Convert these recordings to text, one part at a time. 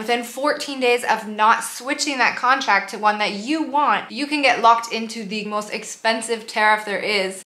within 14 days of not switching that contract to one that you want, you can get locked into the most expensive tariff there is.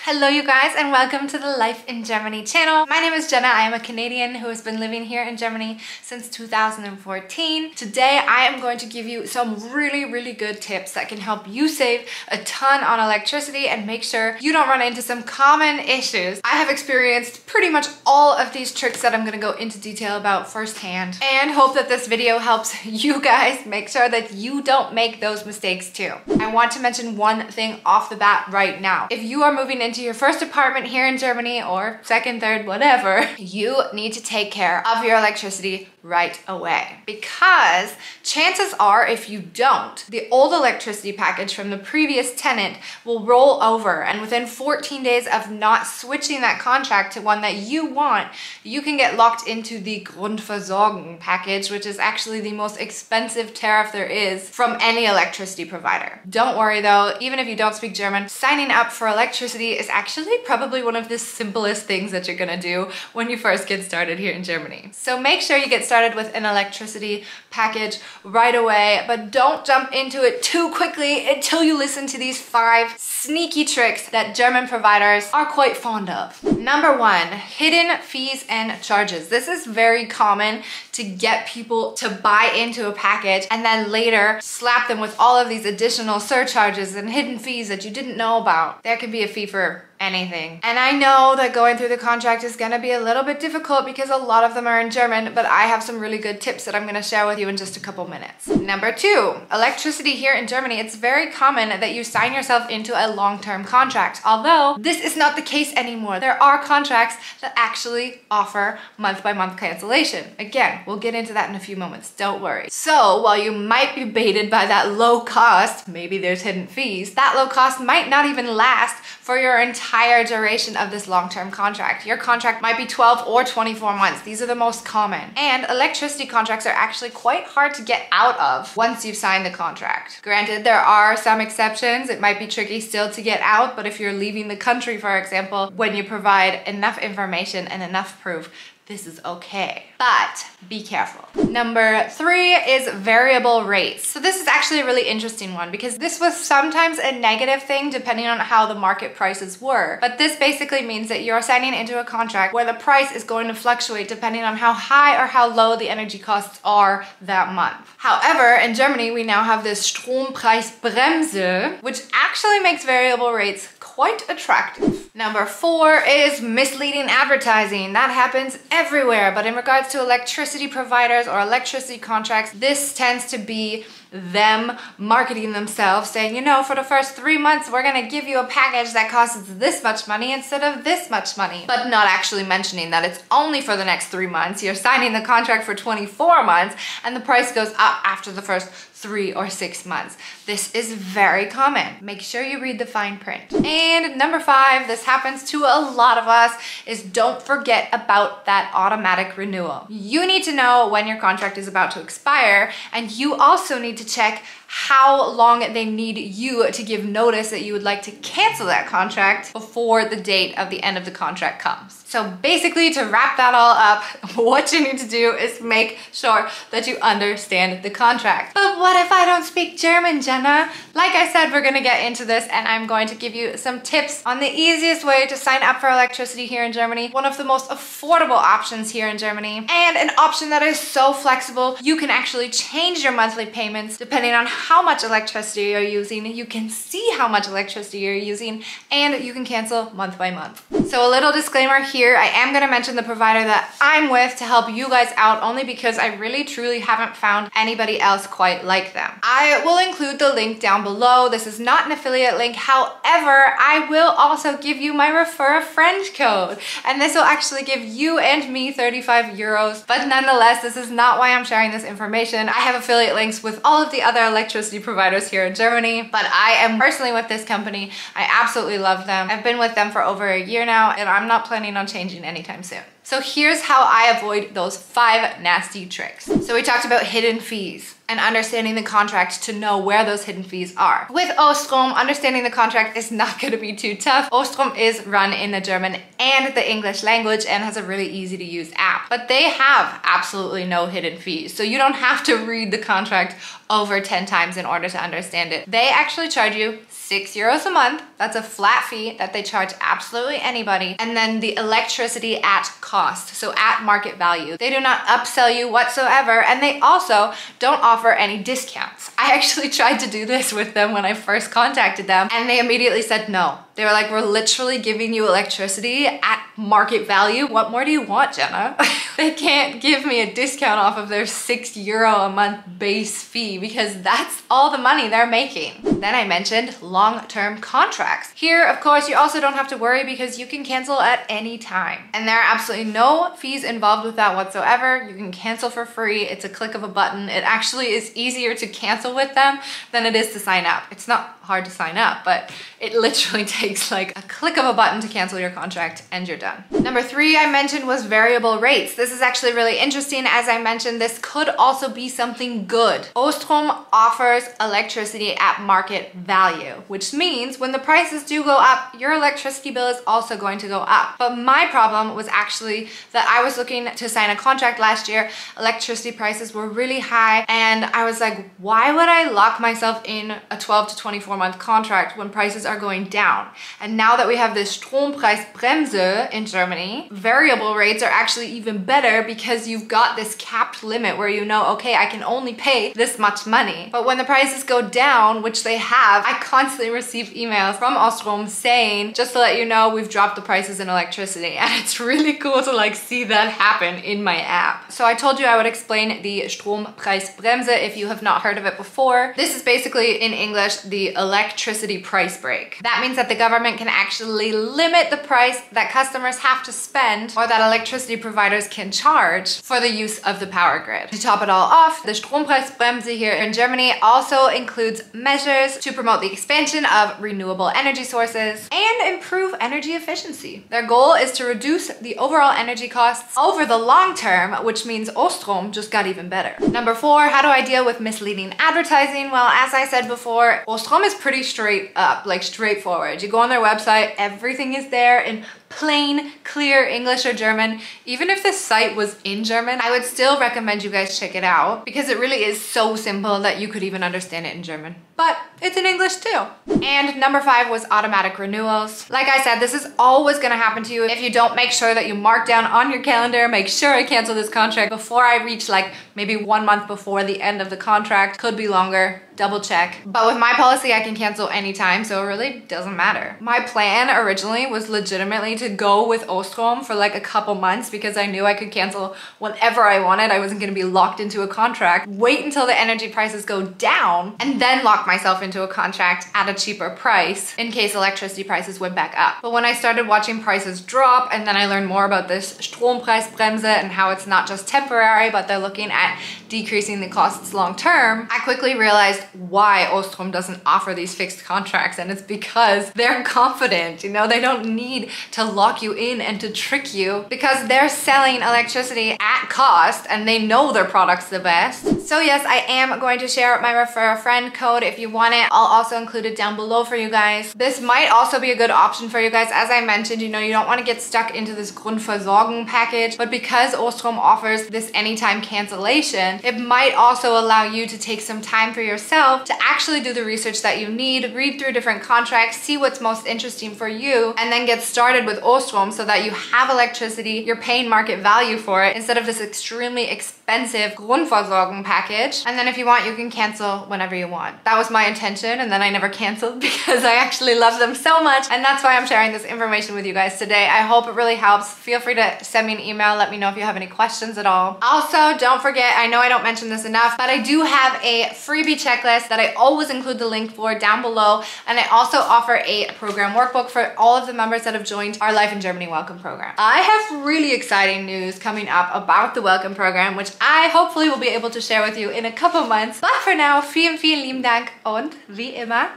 Hello you guys, and welcome to the Life in Germany channel. My name is Jenna. I am a Canadian who has been living here in Germany since 2014. Today I am going to give you some really good tips that can help you save a ton on electricity and make sure you don't run into some common issues. I have experienced pretty much all of these tricks that I'm going to go into detail about firsthand, and hope that this video helps you guys make sure that you don't make those mistakes too. I want to mention one thing off the bat right now. If you are moving into your first apartment here in Germany, or second, third, whatever, you need to take care of your electricity right away, because chances are if you don't, the old electricity package from the previous tenant will roll over, and within 14 days of not switching that contract to one that you want, you can get locked into the Grundversorgung package, which is actually the most expensive tariff there is from any electricity provider. Don't worry though, even if you don't speak German, signing up for electricity is actually probably one of the simplest things that you're gonna do when you first get started here in Germany. So make sure you get started with an electricity package right away, but don't jump into it too quickly until you listen to these 5 sneaky tricks that German providers are quite fond of. Number 1, hidden fees and charges. This is very common to get people to buy into a package and then later slap them with all of these additional surcharges and hidden fees that you didn't know about. There can be a fee for anything. And I know that going through the contract is gonna be a little bit difficult because a lot of them are in German, but I have some really good tips that I'm gonna share with you in just a couple minutes. Number 2, electricity here in Germany. It's very common that you sign yourself into a long-term contract, although this is not the case anymore. There are contracts that actually offer month-by-month cancellation. Again, we'll get into that in a few moments, don't worry. So while you might be baited by that low cost, maybe there's hidden fees, that low cost might not even last for your entire duration of this long-term contract. Your contract might be 12 or 24 months. These are the most common. And electricity contracts are actually quite hard to get out of once you've signed the contract. Granted, there are some exceptions. It might be tricky still to get out, but if you're leaving the country, for example, when you provide enough information and enough proof, this is okay, but be careful. Number 3 is variable rates. So this is actually a really interesting one because this was sometimes a negative thing depending on how the market prices were. But this basically means that you're signing into a contract where the price is going to fluctuate depending on how high or how low the energy costs are that month. However, in Germany, we now have this Strompreisbremse, which actually makes variable rates quite attractive. Number 4 is misleading advertising. That happens everywhere, but in regards to electricity providers or electricity contracts, this tends to be them marketing themselves, saying, you know, for the first 3 months, we're gonna give you a package that costs this much money instead of this much money, but not actually mentioning that it's only for the next 3 months. You're signing the contract for 24 months and the price goes up after the first 3 or 6 months. This is very common. Make sure you read the fine print. And number 5, this happens to a lot of us, is don't forget about that automatic renewal. You need to know when your contract is about to expire, and you also need to check how long they need you to give notice that you would like to cancel that contract before the date of the end of the contract comes. So basically, to wrap that all up, what you need to do is make sure that you understand the contract. But what if I don't speak German, Jenna? Like I said, we're gonna get into this and I'm going to give you some tips on the easiest way to sign up for electricity here in Germany, one of the most affordable options here in Germany, and an option that is so flexible, you can actually change your monthly payments depending on how much electricity you're using. You can see how much electricity you're using, and you can cancel month by month. So a little disclaimer here, I am gonna mention the provider that I'm with to help you guys out, only because I really truly haven't found anybody else quite like them. I will include the link down below. This is not an affiliate link. However, I will also give you my refer a friend code, and this will actually give you and me 35 euros. But nonetheless, this is not why I'm sharing this information. I have affiliate links with all of the other electricity providers here in Germany, but I am personally with this company. I absolutely love them. I've been with them for over a year now, and I'm not planning on changing anytime soon. So here's how I avoid those 5 nasty tricks. So we talked about hidden fees. and understanding the contract to know where those hidden fees are. With Ostrom, understanding the contract is not going to be too tough. Ostrom is run in the German and the English language and has a really easy to use app. But they have absolutely no hidden fees. So you don't have to read the contract over 10 times in order to understand it. They actually charge you €6 a month. That's a flat fee that they charge absolutely anybody. And then the electricity at cost, so at market value. They do not upsell you whatsoever, and they also don't offer any discounts. I actually tried to do this with them when I first contacted them, and they immediately said no. They were like, we're literally giving you electricity at market value. What more do you want, Jenna? They can't give me a discount off of their €6 a month base fee because that's all the money they're making. Then I mentioned long-term contracts. Here, of course, you also don't have to worry because you can cancel at any time. And there are absolutely no fees involved with that whatsoever. You can cancel for free. It's a click of a button. It actually is easier to cancel with them than it is to sign up. It's not hard to sign up, but it literally takes like a click of a button to cancel your contract and you're done. Number 3 I mentioned was variable rates. This is actually really interesting. As I mentioned, this could also be something good. Ostrom offers electricity at market value, which means when the prices do go up, your electricity bill is also going to go up. But my problem was actually that I was looking to sign a contract last year. Electricity prices were really high and I was like, why would I lock myself in a 12 to 24 month contract when prices are going down? And now that we have this Strompreisbremse in Germany, variable rates are actually even better because you've got this capped limit where you know, okay, I can only pay this much money. But when the prices go down, which they have, I constantly receive emails from Ostrom saying, just to let you know, we've dropped the prices in electricity. And it's really cool to like see that happen in my app. So I told you I would explain the Strompreisbremse if you have not heard of it before. This is basically in English the electricity price break. That means that the government can actually limit the price that customers have to spend or that electricity providers can charge for the use of the power grid. To top it all off, the Strompreisbremse here in Germany also includes measures to promote the expansion of renewable energy sources and improve energy efficiency. Their goal is to reduce the overall energy costs over the long term, which means Ostrom just got even better. Number 4, how do I deal with misleading advertising? Well, as I said before, Ostrom is pretty straight up, like straightforward. You go on their website, everything is there in plain, clear English or German. Even if the site was in German, I would still recommend you guys check it out because it really is so simple that you could even understand it in German. But it's in English too. And number 5 was automatic renewals. Like I said, this is always gonna happen to you if you don't make sure that you mark down on your calendar, make sure I cancel this contract before I reach like maybe 1 month before the end of the contract. Could be longer, double check. But with my policy, I can cancel anytime, so it really doesn't matter. My plan originally was legitimately to go with Ostrom for like a couple months because I knew I could cancel whenever I wanted. I wasn't gonna be locked into a contract. Wait until the energy prices go down and then lock myself into a contract at a cheaper price in case electricity prices went back up. But when I started watching prices drop and then I learned more about this Strompreisbremse and how it's not just temporary, but they're looking at decreasing the costs long term, I quickly realized why Ostrom doesn't offer these fixed contracts, and it's because they're confident, you know, they don't need to lock you in and to trick you because they're selling electricity at cost and they know their product's the best. So yes, I am going to share my refer a friend code if you want it. I'll also include it down below for you guys. This might also be a good option for you guys. As I mentioned, you know, you don't want to get stuck into this Grundversorgung package, but because Ostrom offers this anytime cancellation, it might also allow you to take some time for yourself to actually do the research that you need, read through different contracts, see what's most interesting for you, and then get started with Ostrom so that you have electricity, you're paying market value for it instead of this extremely expensive Grundversorgung package. And then if you want, you can cancel whenever you want. That was my intention, and then I never canceled because I actually love them so much, and that's why I'm sharing this information with you guys today. I hope it really helps. Feel free to send me an email, let me know if you have any questions at all. Also, don't forget, I know I don't mention this enough, but I do have a freebie checklist that I always include the link for down below, and I also offer a program workbook for all of the members that have joined our Life in Germany Welcome Program. I have really exciting news coming up about the Welcome Program, which I hopefully will be able to share with you in a couple months. But for now, vielen, vielen lieben Dank und wie immer,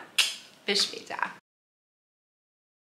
bis später.